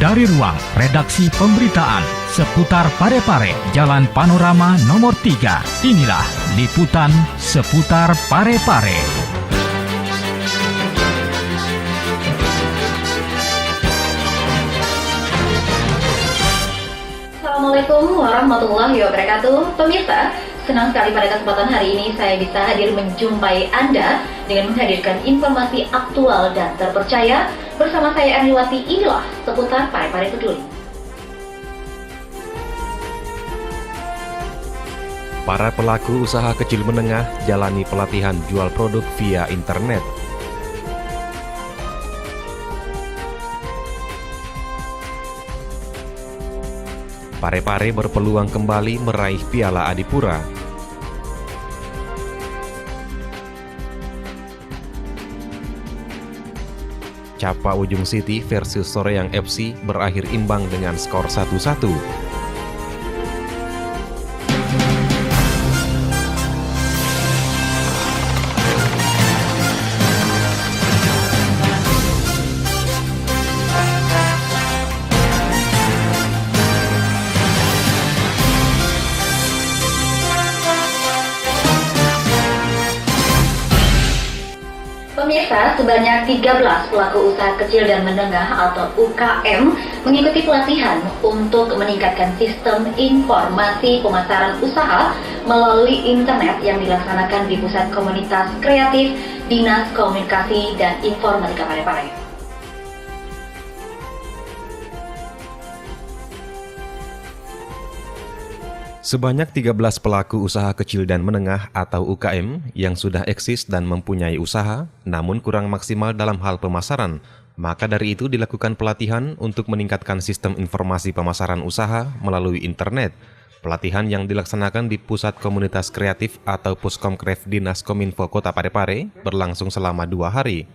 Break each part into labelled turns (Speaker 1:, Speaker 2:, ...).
Speaker 1: Dari ruang redaksi pemberitaan seputar Parepare, Jalan Panorama nomor 3, inilah liputan seputar Parepare.
Speaker 2: Assalamualaikum warahmatullahi wabarakatuh. Pemirsa, senang sekali pada kesempatan hari ini saya bisa hadir menjumpai Anda dengan menghadirkan informasi aktual dan terpercaya bersama saya Erniwati. Inilah seputar Parepare Peduli.
Speaker 3: Para pelaku usaha kecil menengah jalani pelatihan jual produk via internet. Parepare berpeluang kembali meraih Piala Adipura. Capa Ujung City versus Soreang FC berakhir imbang dengan skor 1-1.
Speaker 2: Pemirsa, sebanyak 13 pelaku usaha kecil dan menengah atau UKM mengikuti pelatihan untuk meningkatkan sistem informasi pemasaran usaha melalui internet yang dilaksanakan di Pusat Komunitas Kreatif Dinas Komunikasi dan Informatika Parepare.
Speaker 3: Sebanyak 13 pelaku usaha kecil dan menengah atau UKM yang sudah eksis dan mempunyai usaha, namun kurang maksimal dalam hal pemasaran. Maka dari itu dilakukan pelatihan untuk meningkatkan sistem informasi pemasaran usaha melalui internet. Pelatihan yang dilaksanakan di Pusat Komunitas Kreatif atau Puskomkref Dinas Kominfo Kota Parepare berlangsung selama 2 hari.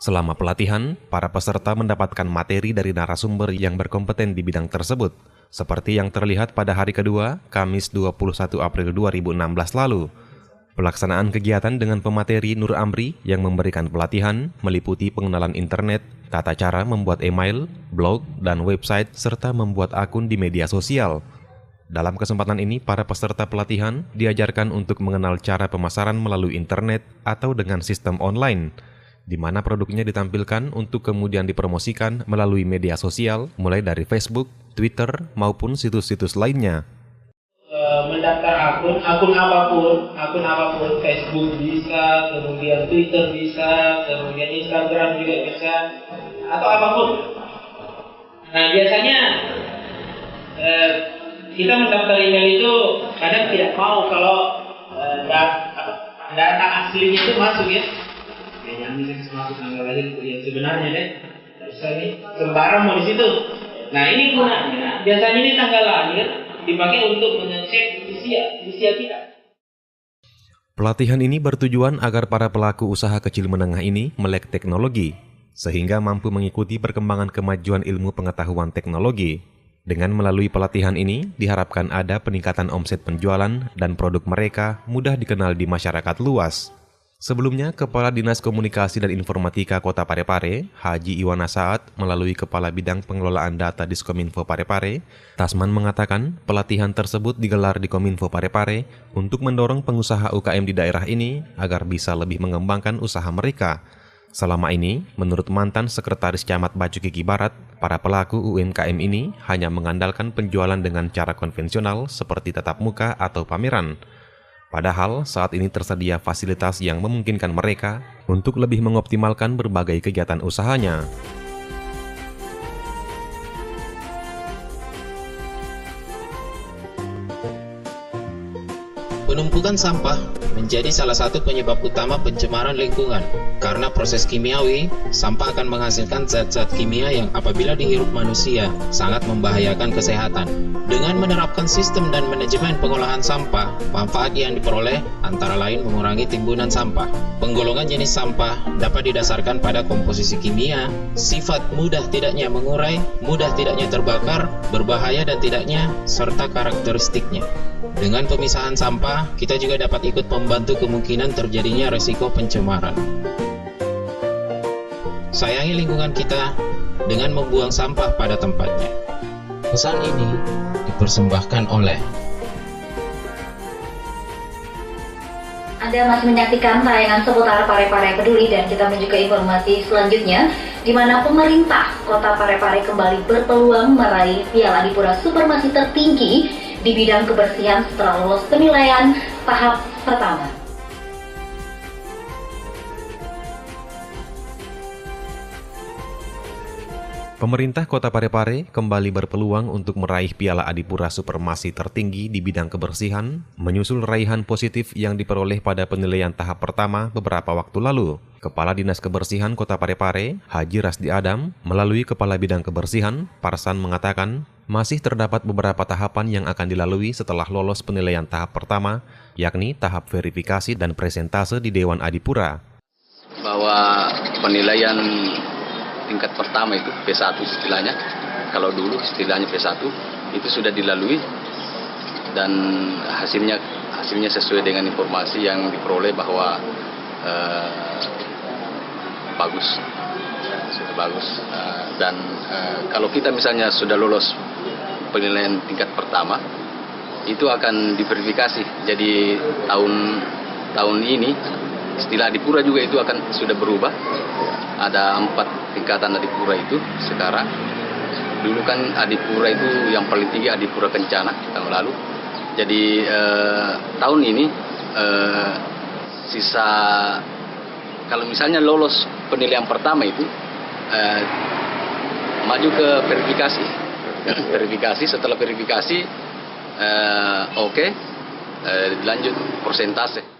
Speaker 3: Selama pelatihan, para peserta mendapatkan materi dari narasumber yang berkompeten di bidang tersebut. Seperti yang terlihat pada hari kedua, Kamis 21 April 2016 lalu. Pelaksanaan kegiatan dengan pemateri Nur Amri yang memberikan pelatihan meliputi pengenalan internet, tata cara membuat email, blog, dan website, serta membuat akun di media sosial. Dalam kesempatan ini, para peserta pelatihan diajarkan untuk mengenal cara pemasaran melalui internet atau dengan sistem online, di mana produknya ditampilkan untuk kemudian dipromosikan melalui media sosial, mulai dari Facebook, Twitter, maupun situs-situs lainnya.
Speaker 4: Mendaftar akun apapun, Facebook bisa, kemudian Twitter bisa, kemudian Instagram juga bisa, atau apapun. Nah, biasanya kita mendaftar email itu kadang tidak mau kalau data aslinya itu masuk ya. Yang bisa masuk tanggal lahir yang sebenarnya deh, tidak usah nih sembarang mau di situ. Nah, ini gunanya biasanya ini tanggal lahir dipakai untuk mengecek usia kita.
Speaker 3: Pelatihan ini bertujuan agar para pelaku usaha kecil menengah ini melek teknologi, sehingga mampu mengikuti perkembangan kemajuan ilmu pengetahuan teknologi. Dengan melalui pelatihan ini, diharapkan ada peningkatan omset penjualan dan produk mereka mudah dikenal di masyarakat luas. Sebelumnya, Kepala Dinas Komunikasi dan Informatika Kota Parepare, Haji Iwana Saat, melalui Kepala Bidang Pengelolaan Data Diskominfo Parepare, Tasman mengatakan pelatihan tersebut digelar di Kominfo Parepare untuk mendorong pengusaha UKM di daerah ini agar bisa lebih mengembangkan usaha mereka. Selama ini, menurut mantan Sekretaris Camat Bacu Kiki Barat, para pelaku UMKM ini hanya mengandalkan penjualan dengan cara konvensional seperti tatap muka atau pameran. Padahal saat ini tersedia fasilitas yang memungkinkan mereka untuk lebih mengoptimalkan berbagai kegiatan usahanya.
Speaker 5: Penumpukan sampah menjadi salah satu penyebab utama pencemaran lingkungan. Karena proses kimiawi, sampah akan menghasilkan zat-zat kimia yang apabila dihirup manusia sangat membahayakan kesehatan. Dengan menerapkan sistem dan manajemen pengolahan sampah, manfaat yang diperoleh antara lain mengurangi timbunan sampah. Penggolongan jenis sampah dapat didasarkan pada komposisi kimia, sifat mudah tidaknya mengurai, mudah tidaknya terbakar, berbahaya dan tidaknya, serta karakteristiknya. Dengan pemisahan sampah, kita juga dapat ikut membantu kemungkinan terjadinya resiko pencemaran. Sayangi lingkungan kita dengan membuang sampah pada tempatnya. Pesan ini dipersembahkan oleh
Speaker 2: Anda masih menyaksikan tayangan seputar Parepare Peduli dan kita menuju ke informasi selanjutnya di mana pemerintah Kota Parepare kembali berpeluang meraih Piala Adipura Supermasi tertinggi di bidang kebersihan setelah lolos penilaian tahap pertama.
Speaker 3: Pemerintah Kota Parepare kembali berpeluang untuk meraih Piala Adipura Supermasi tertinggi di bidang kebersihan, menyusul raihan positif yang diperoleh pada penilaian tahap pertama beberapa waktu lalu. Kepala Dinas Kebersihan Kota Parepare, Haji Rasdi Adam, melalui Kepala Bidang Kebersihan, Parsan mengatakan, masih terdapat beberapa tahapan yang akan dilalui setelah lolos penilaian tahap pertama, yakni tahap verifikasi dan presentase di Dewan Adipura.
Speaker 6: Bahwa penilaian tingkat pertama itu P1 istilahnya, kalau dulu istilahnya P1 itu sudah dilalui dan hasilnya sesuai dengan informasi yang diperoleh bahwa sudah bagus dan kalau kita misalnya sudah lolos penilaian tingkat pertama itu akan diverifikasi. Jadi tahun ini istilah Adipura juga itu akan sudah berubah. Ada 4 tingkatan Adipura itu sekarang. Dulu kan Adipura itu yang paling tinggi Adipura Kencana tahun lalu. Jadi tahun ini sisa kalau misalnya lolos penilaian pertama itu maju ke verifikasi. Setelah verifikasi dilanjut persentase.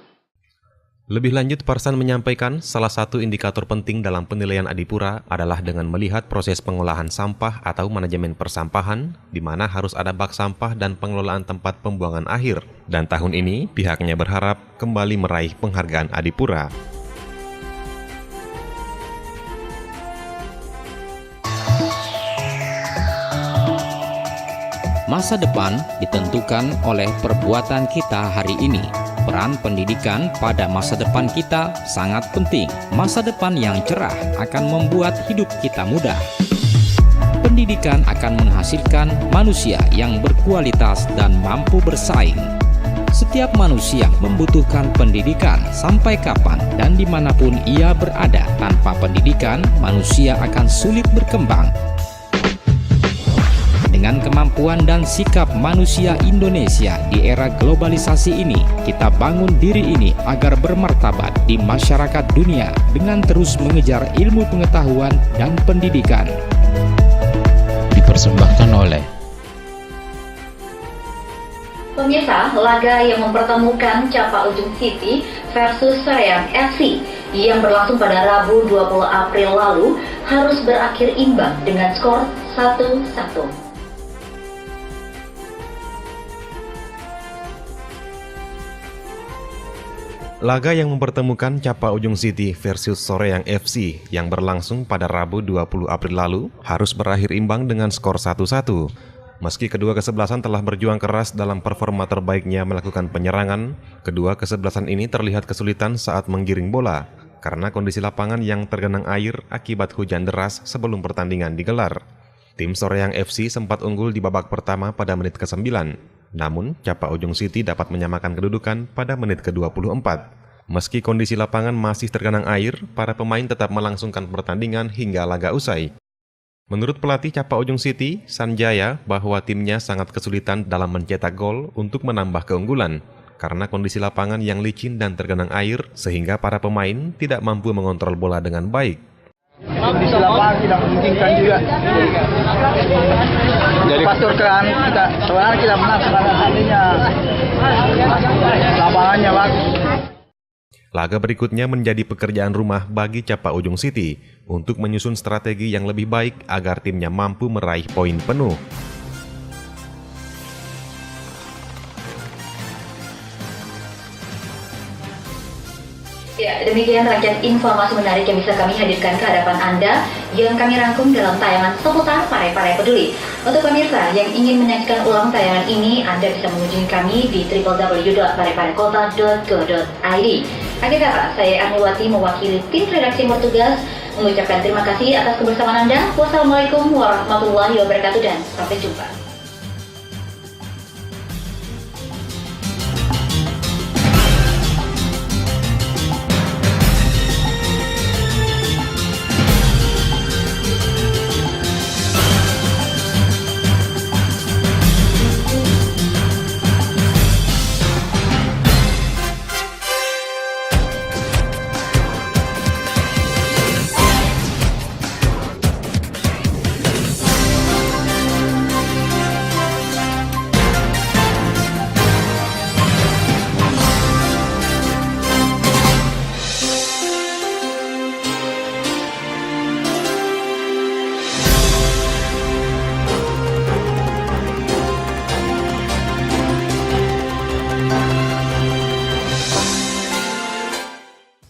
Speaker 3: Lebih lanjut, Parsan menyampaikan salah satu indikator penting dalam penilaian Adipura adalah dengan melihat proses pengolahan sampah atau manajemen persampahan, di mana harus ada bak sampah dan pengelolaan tempat pembuangan akhir. Dan tahun ini, pihaknya berharap kembali meraih penghargaan Adipura.
Speaker 7: Masa depan ditentukan oleh perbuatan kita hari ini. Peran pendidikan pada masa depan kita sangat penting. Masa depan yang cerah akan membuat hidup kita mudah. Pendidikan akan menghasilkan manusia yang berkualitas dan mampu bersaing. Setiap manusia membutuhkan pendidikan sampai kapan dan dimanapun ia berada. Tanpa pendidikan, manusia akan sulit berkembang. Dengan kemampuan dan sikap manusia Indonesia di era globalisasi ini, kita bangun diri ini agar bermartabat di masyarakat dunia dengan terus mengejar ilmu pengetahuan dan pendidikan.
Speaker 5: dipersembahkan oleh
Speaker 2: Pemirsa, laga yang mempertemukan Capa Ujung City versus Soreang FC yang berlangsung pada Rabu 20 April lalu harus berakhir imbang dengan skor 1-1.
Speaker 3: Laga yang mempertemukan Capa Ujung City versus Soreang FC yang berlangsung pada Rabu 20 April lalu harus berakhir imbang dengan skor 1-1. Meski kedua kesebelasan telah berjuang keras dalam performa terbaiknya melakukan penyerangan, kedua kesebelasan ini terlihat kesulitan saat menggiring bola karena kondisi lapangan yang tergenang air akibat hujan deras sebelum pertandingan digelar. Tim Soreang FC sempat unggul di babak pertama pada menit ke-9. Namun, Capa Ujung City dapat menyamakan kedudukan pada menit ke-24. Meski kondisi lapangan masih tergenang air, para pemain tetap melangsungkan pertandingan hingga laga usai. Menurut pelatih Capa Ujung City, Sanjaya, bahwa timnya sangat kesulitan dalam mencetak gol untuk menambah keunggulan, karena kondisi lapangan yang licin dan tergenang air, sehingga para pemain tidak mampu mengontrol bola dengan baik.
Speaker 8: Kondisi lapangan tidak memungkinkan juga. Jadi paturkan kita sebenarnya kita menang karena artinya lapangannya bagus.
Speaker 3: Laga berikutnya menjadi pekerjaan rumah bagi Capa Ujung City untuk menyusun strategi yang lebih baik agar timnya mampu meraih poin penuh.
Speaker 2: Ya, demikian rangkaian informasi menarik yang bisa kami hadirkan ke hadapan Anda yang kami rangkum dalam tayangan seputar Parepare Peduli. Untuk pemirsa yang ingin menyaksikan ulang tayangan ini, Anda bisa mengunjungi kami di www.pareparekota.go.id. Akhir kata, saya Aniwati mewakili tim redaksi bertugas mengucapkan terima kasih atas kebersamaan Anda. Wassalamualaikum warahmatullahi wabarakatuh dan sampai jumpa.